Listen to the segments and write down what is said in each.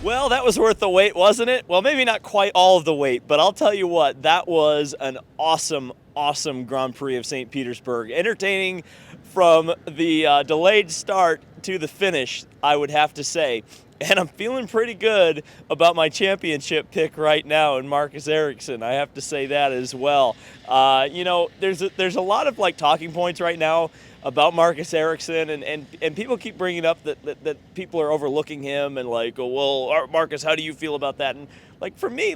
Well, that was worth the wait, wasn't it? Well, maybe not quite all of the wait, but I'll tell you what, that was an awesome, awesome Grand Prix of St. Petersburg. Entertaining from the delayed start to the finish, I would have to say. And I'm feeling pretty good about my championship pick right now in Marcus Ericsson. I have to say that as well. There's a lot of talking points right now about Marcus Ericsson, and people keep bringing up that people are overlooking him and Marcus, how do you feel about that? And for me,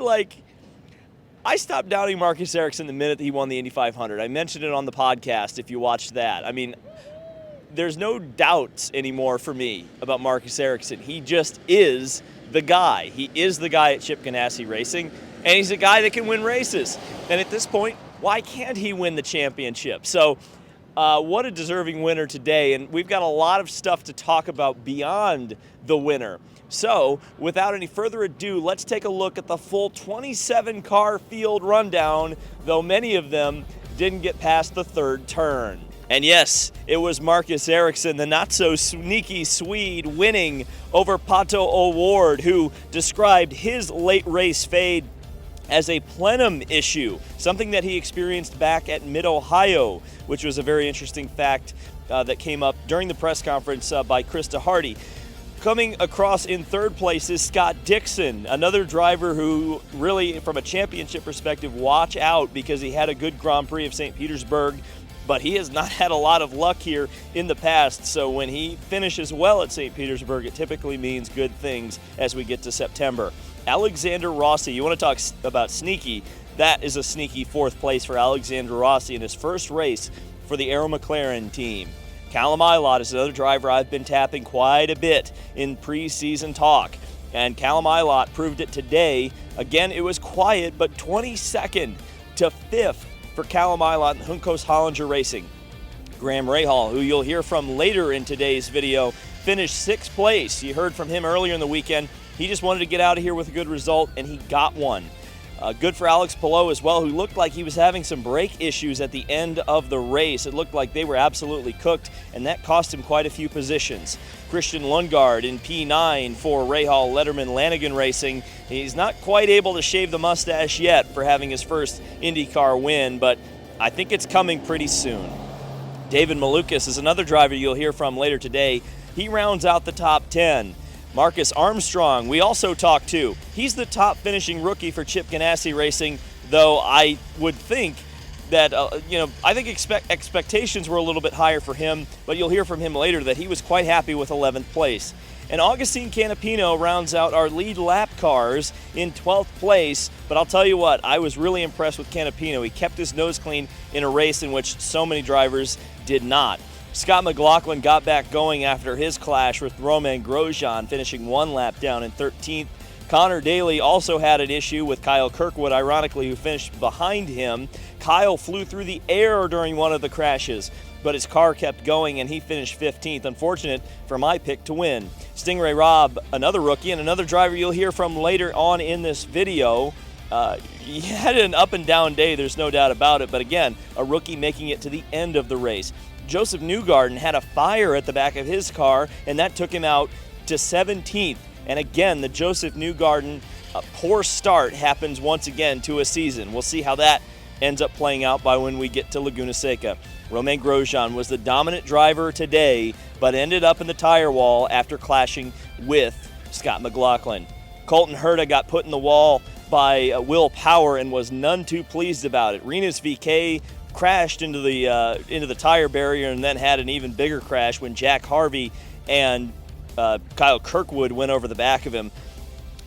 I stopped doubting Marcus Ericsson the minute he won the Indy 500. I mentioned it on the podcast if you watched that. I mean, there's no doubts anymore for me about Marcus Ericsson. He just is the guy. He is the guy at Chip Ganassi Racing, and he's a guy that can win races. And at this point, why can't he win the championship? So what a deserving winner today, and we've got a lot of stuff to talk about beyond the winner. So without any further ado, let's take a look at the full 27-car field rundown, though many of them didn't get past the third turn. And yes, it was Marcus Ericsson, the not-so-sneaky Swede, winning over Pato O'Ward, who described his late race fade as a plenum issue, something that he experienced back at Mid-Ohio, which was a very interesting fact that came up during the press conference by Krista Hardy. Coming across in third place is Scott Dixon, another driver who really, from a championship perspective, watch out because he had a good Grand Prix of St. Petersburg, but he has not had a lot of luck here in the past, so when he finishes well at St. Petersburg, it typically means good things as we get to September. Alexander Rossi, you want to talk about sneaky, that is a sneaky fourth place for Alexander Rossi in his first race for the Arrow McLaren team. Callum Ilott is another driver I've been tapping quite a bit in preseason talk, and Callum Ilott proved it today. Again, it was quiet, but 22nd to 5th for Callum Ilott and Juncos Hollinger Racing. Graham Rahal, who you'll hear from later in today's video, finished 6th place. You heard from him earlier in the weekend. He just wanted to get out of here with a good result, and he got one. Good for Alex Palou as well, who looked like he was having some brake issues at the end of the race. It looked like they were absolutely cooked, and that cost him quite a few positions. Christian Lundgaard in P9 for Rahal Letterman Lanigan Racing. He's not quite able to shave the mustache yet for having his first IndyCar win, but I think it's coming pretty soon. David Malukas is another driver you'll hear from later today. He rounds out the top 10. Marcus Armstrong, we also talked to. He's the top finishing rookie for Chip Ganassi Racing, though I would think that, I think expectations were a little bit higher for him, but you'll hear from him later that he was quite happy with 11th place. And Augustine Canapino rounds out our lead lap cars in 12th place, but I'll tell you what, I was really impressed with Canapino. He kept his nose clean in a race in which so many drivers did not. Scott McLaughlin got back going after his clash with Romain Grosjean, finishing one lap down in 13th. Connor Daly also had an issue with Kyle Kirkwood, ironically, who finished behind him. Kyle flew through the air during one of the crashes, but his car kept going and he finished 15th. Unfortunate for my pick to win. Stingray Robb, another rookie and another driver you'll hear from later on in this video. He had an up and down day, there's no doubt about it, but again, a rookie making it to the end of the race. Joseph Newgarden had a fire at the back of his car, and that took him out to 17th. And again, the Joseph Newgarden poor start happens once again to a season. We'll see how that ends up playing out by when we get to Laguna Seca. Romain Grosjean was the dominant driver today, but ended up in the tire wall after clashing with Scott McLaughlin. Colton Herta got put in the wall by Will Power and was none too pleased about it. Rinus VeeKay crashed into the tire barrier and then had an even bigger crash when Jack Harvey and Kyle Kirkwood went over the back of him.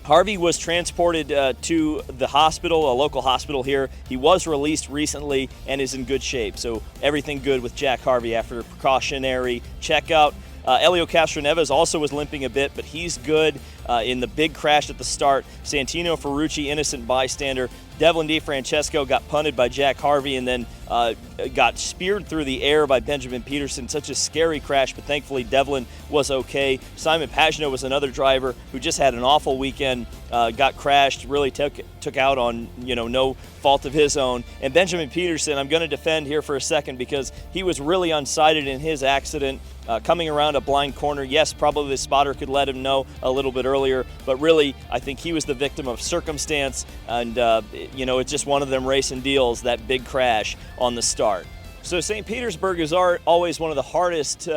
Harvey was transported to the hospital, a local hospital here. He was released recently and is in good shape, so everything good with Jack Harvey after a precautionary checkout. Elio Castroneves also was limping a bit, but he's good in the big crash at the start. Santino Ferrucci, innocent bystander. Devlin DeFrancesco got punted by Jack Harvey and then got speared through the air by Benjamin Peterson. Such a scary crash, but thankfully Devlin was okay. Simon Pagenaud was another driver who just had an awful weekend, got crashed, really took out on no fault of his own. And Benjamin Peterson, I'm going to defend here for a second because he was really unsighted in his accident. coming around a blind corner. Yes, probably the spotter could let him know a little bit earlier, but really, I think he was the victim of circumstance, and it's just one of them racing deals, that big crash on the start. So St. Petersburg is always one of the hardest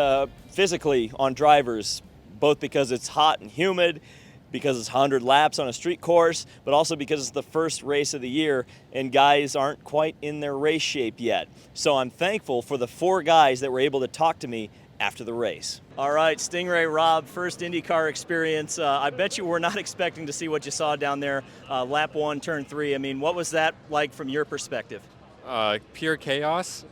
physically on drivers, both because it's hot and humid, because it's 100 laps on a street course, but also because it's the first race of the year and guys aren't quite in their race shape yet. So I'm thankful for the 4 guys that were able to talk to me after the race. All right, Stingray Rob, first IndyCar experience. I bet you were not expecting to see what you saw down there, lap 1, turn 3. I mean, what was that like from your perspective? Pure chaos.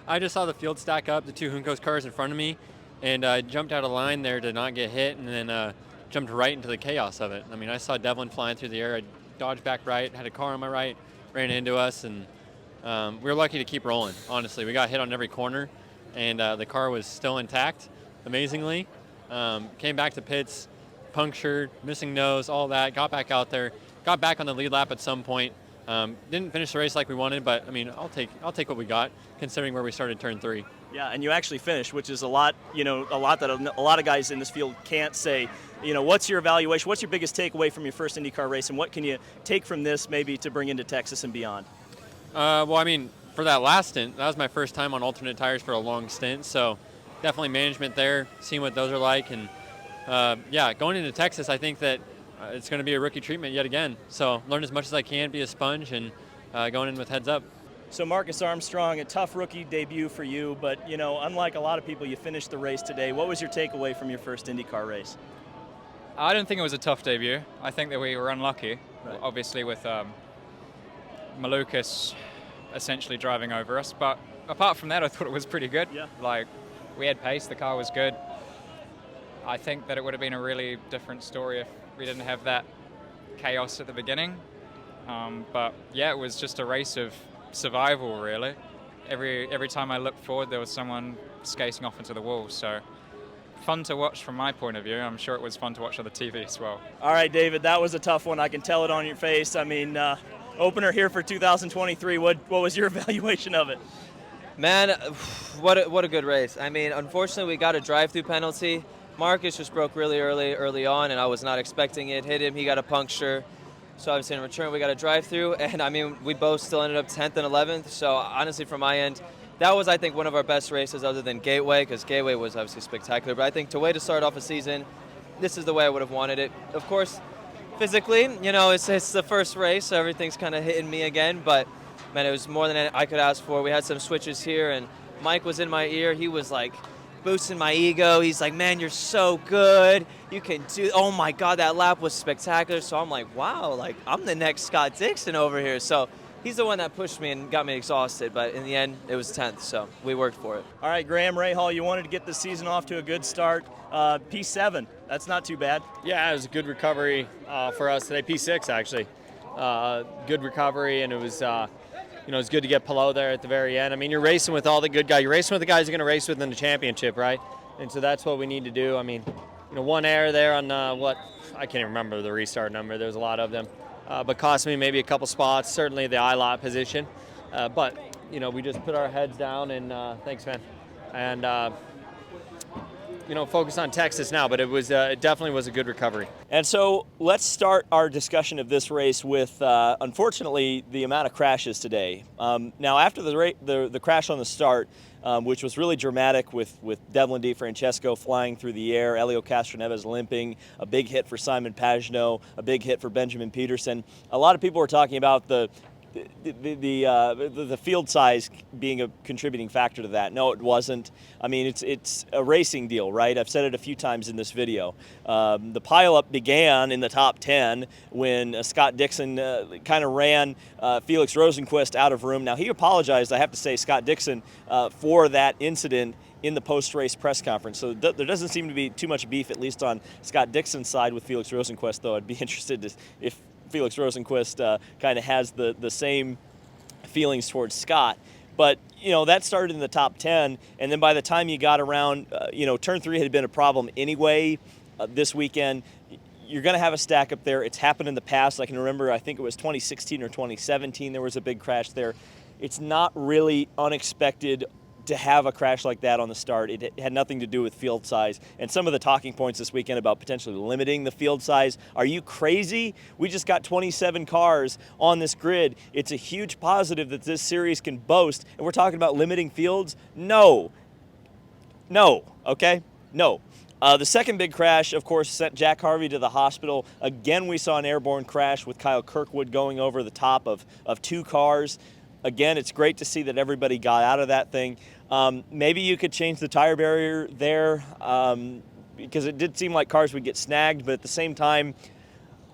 I just saw the field stack up, the 2 Juncos cars in front of me, and I jumped out of line there to not get hit, and then jumped right into the chaos of it. I mean, I saw Devlin flying through the air. I dodged back right, had a car on my right, ran into us, and we were lucky to keep rolling, honestly. We got hit on every corner, and the car was still intact, amazingly. Came back to pits, punctured, missing nose, all that, got back out there, got back on the lead lap at some point. Didn't finish the race like we wanted, but I mean, I'll take what we got, considering where we started turn 3. Yeah, and you actually finished, which is a lot that a lot of guys in this field can't say. What's your evaluation? What's your biggest takeaway from your first IndyCar race, and what can you take from this maybe to bring into Texas and beyond? Well, I mean, for that last stint, that was my first time on alternate tires for a long stint, so definitely management there, seeing what those are like, and going into Texas, I think that it's going to be a rookie treatment yet again. So learn as much as I can, be a sponge, and going in with heads up. So Marcus Armstrong, a tough rookie debut for you, but unlike a lot of people, you finished the race today. What was your takeaway from your first IndyCar race? I don't think it was a tough debut. I think that we were unlucky, right, obviously with Malukas essentially driving over us. But apart from that, I thought it was pretty good. Yeah. Like, we had pace, the car was good. I think that it would have been a really different story if we didn't have that chaos at the beginning. But yeah, it was just a race of survival, really. Every time I looked forward, there was someone skating off into the wall. So fun to watch from my point of view. I'm sure it was fun to watch on the TV as well. All right, David, that was a tough one. I can tell it on your face. I mean, opener here for 2023. What was your evaluation of it? Man, what a good race. I mean, unfortunately, we got a drive-through penalty. Marcus just broke really early on, and I was not expecting it. Hit him, he got a puncture. So obviously in return, we got a drive-through, and I mean, we both still ended up 10th and 11th. So honestly, from my end, that was, I think, one of our best races other than Gateway, because Gateway was obviously spectacular. But I think the way to start off a season, this is the way I would have wanted it. Of course, physically, it's the first race, so everything's kind of hitting me again. But, man, it was more than I could ask for. We had some switches here, and Mike was in my ear. He was, like, boosting my ego. He's like, man, you're so good. You can do, oh, my God, that lap was spectacular. So I'm like, wow, like, I'm the next Scott Dixon over here. So he's the one that pushed me and got me exhausted, but in the end, it was 10th, so we worked for it. All right, Graham Rahal, you wanted to get the season off to a good start. P7, that's not too bad. Yeah, it was a good recovery for us today. P6, actually. Good recovery, and it was, it's good to get Pelot there at the very end. I mean, you're racing with all the good guys. You're racing with the guys you're going to race with in the championship, right? And so that's what we need to do. I mean, one error there on I can't even remember the restart number. There was a lot of them. But cost me maybe a couple spots, certainly the I-lot position. But, we just put our heads down and thanks, man. And, focus on Texas now, but it definitely was a good recovery. And so let's start our discussion of this race with, unfortunately, the amount of crashes today. Now, after the crash on the start, which was really dramatic with Devlin DeFrancesco flying through the air, Helio Castroneves limping, a big hit for Simon Pagenaud, a big hit for Benjamin Peterson. A lot of people were talking about the field size being a contributing factor to that. No, it wasn't. I mean, it's a racing deal, right? I've said it a few times in this video. The pileup began in the top 10 when Scott Dixon kind of ran Felix Rosenqvist out of room. Now, he apologized, I have to say, Scott Dixon, for that incident in the post-race press conference. So there doesn't seem to be too much beef, at least on Scott Dixon's side with Felix Rosenqvist, though I'd be interested if Felix Rosenqvist kind of has the same feelings towards Scott. But, that started in the top 10, and then by the time you got around, turn 3 had been a problem anyway this weekend. You're going to have a stack up there. It's happened in the past. I can remember, I think it was 2016 or 2017, there was a big crash there. It's not really unexpected to have a crash like that on the start. It had nothing to do with field size. And some of the talking points this weekend about potentially limiting the field size. Are you crazy? We just got 27 cars on this grid. It's a huge positive that this series can boast. And we're talking about limiting fields? No. No, okay? No. The second big crash, of course, sent Jack Harvey to the hospital. Again, we saw an airborne crash with Kyle Kirkwood going over the top of 2 cars. Again, it's great to see that everybody got out of that thing. Maybe you could change the tire barrier there because it did seem like cars would get snagged, but at the same time,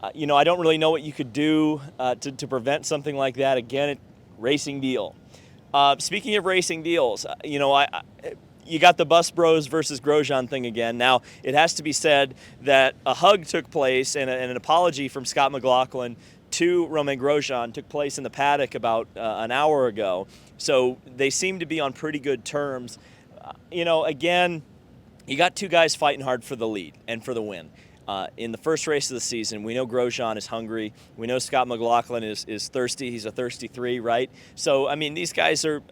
I don't really know what you could do to prevent something like that. Again, racing deal. Speaking of racing deals, you got the Bus Bros versus Grosjean thing again. Now, it has to be said that a hug took place and an apology from Scott McLaughlin to Romain Grosjean took place in the paddock about an hour ago. So they seem to be on pretty good terms. Again, you got 2 guys fighting hard for the lead and for the win. In the first race of the season, we know Grosjean is hungry. We know Scott McLaughlin is thirsty. He's a thirsty 3, right? So, I mean, these guys are,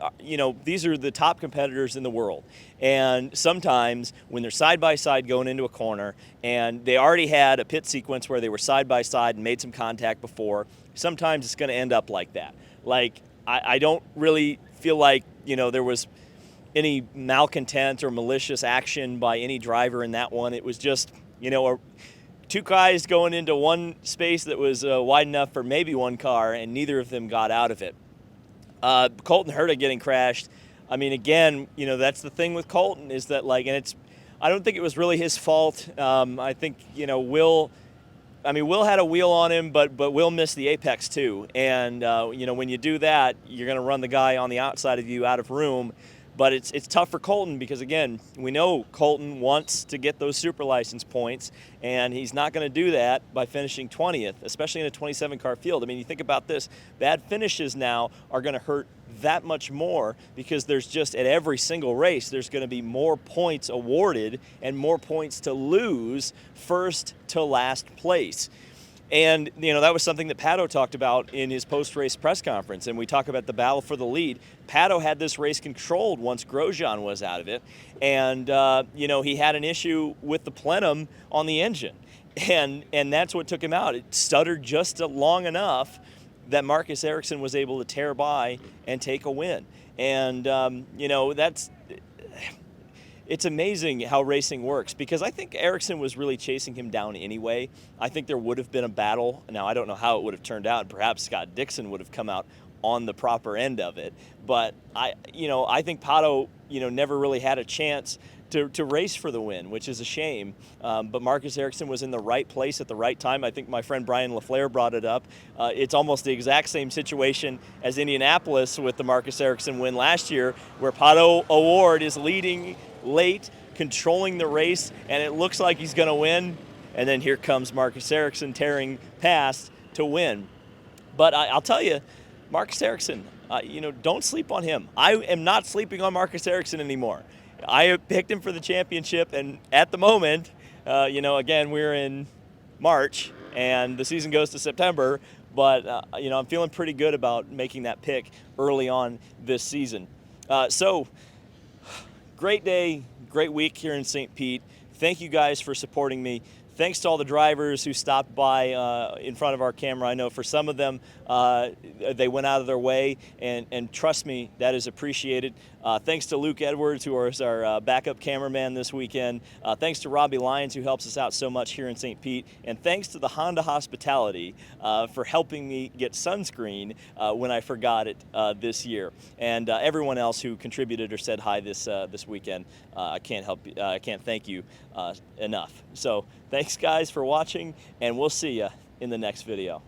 these are the top competitors in the world. And sometimes when they're side-by-side going into a corner and they already had a pit sequence where they were side-by-side and made some contact before, sometimes it's going to end up like that. Like, I don't really feel like, there was any malcontent or malicious action by any driver in that one. It was just, 2 guys going into one space that was wide enough for maybe 1 car, and neither of them got out of it. Colton Herta getting crashed. I mean, again, that's the thing with Colton is that, I don't think it was really his fault. I think, Will had a wheel on him, but Will missed the apex too. And, when you do that, you're going to run the guy on the outside of you out of room. But it's tough for Colton because, again, we know Colton wants to get those super license points, and he's not going to do that by finishing 20th, especially in a 27-car field. I mean, you think about this. Bad finishes now are going to hurt that much more because there's just, at every single race, there's going to be more points awarded and more points to lose first to last place. And, that was something that Pato talked about in his post-race press conference. And we talk about the battle for the lead. Pato had this race controlled once Grosjean was out of it. And, he had an issue with the plenum on the engine. And that's what took him out. It stuttered just long enough that Marcus Ericsson was able to tear by and take a win. And, it's amazing how racing works because I think Ericsson was really chasing him down anyway. I think there would have been a battle. Now, I don't know how it would have turned out. Perhaps Scott Dixon would have come out on the proper end of it. But, I think Pato, never really had a chance to race for the win, which is a shame. But Marcus Ericsson was in the right place at the right time. I think my friend Brian LaFleur brought it up. It's almost the exact same situation as Indianapolis with the Marcus Ericsson win last year, where Pato O'Ward is leading late, controlling the race, and it looks like he's going to win. And then here comes Marcus Ericsson tearing past to win. But I'll tell you, Marcus Ericsson, don't sleep on him. I am not sleeping on Marcus Ericsson anymore. I picked him for the championship, and at the moment, again, we're in March, and the season goes to September, but, I'm feeling pretty good about making that pick early on this season. So, great day, great week here in St. Pete. Thank you guys for supporting me. Thanks to all the drivers who stopped by in front of our camera. I know for some of them, they went out of their way, and trust me, that is appreciated. Thanks to Luke Edwards, who is our backup cameraman this weekend. Thanks to Robbie Lyons, who helps us out so much here in St. Pete. And thanks to the Honda Hospitality for helping me get sunscreen when I forgot it this year. And everyone else who contributed or said hi this weekend. I can't thank you enough. So thanks, guys, for watching, and we'll see you in the next video.